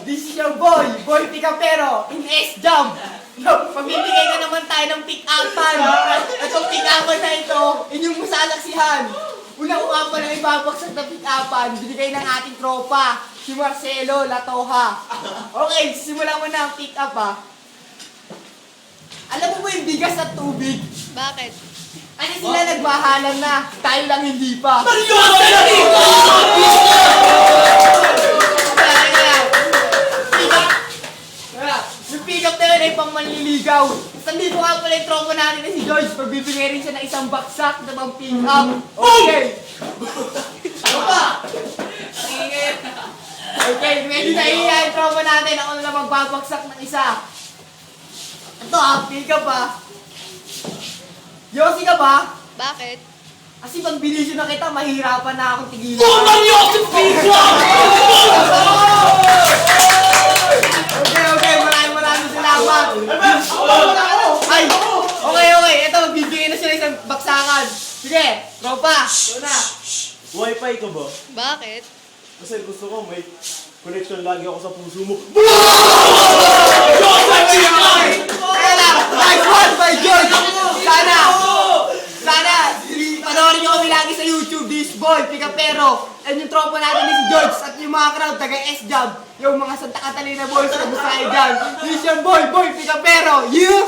This is your boy, Boy Picapero, in S-Jump. Pamibigay ka naman tayo ng pick-upan. Itong pick-upan na ito, inyong masalaksihan. Una ko nga pala ibabagsak na pick-upan, binigay ng ating tropa, si Marcelo Latoha. Okay, simulan mo na ang pick-up ha. Alam mo ba yung bigas at tubig? Bakit? Ano sila nagmahalan na, tayo lang hindi pa. Yung pick-up na yun ay pang manliligaw. Tapos nandito nga pala yung tropa natin na si George. Pagbibigay rin siya ng isang baksak na pang pick-up. Okay. Ano pa? Okay, medyo naiiya yung tropa natin. Ako na lang magbabagsak ng isa. Ito pick-up Yossi ka ba? Bakit? Kasi pag binisyo na kita, mahirapan na akong tigilan. Okay, maraming salamat. Ay, okay. Ito, magbibigay na sila isang baksakan. Sige, tropa. Ito na. Wi-Fi ka ba? Bakit? Kasi gusto ko may connection lagi ako sa puso mo. Kaya lang, nice one by George. Sana, panoorin nyo kami lagi sa YouTube, this boy, Picapero. And yung tropa natin ni si George at yung mga crowd, taga S-Jump. Yung mga Santa Catalina boys, kamusta kayo dyan? This your boy, Picapero. You!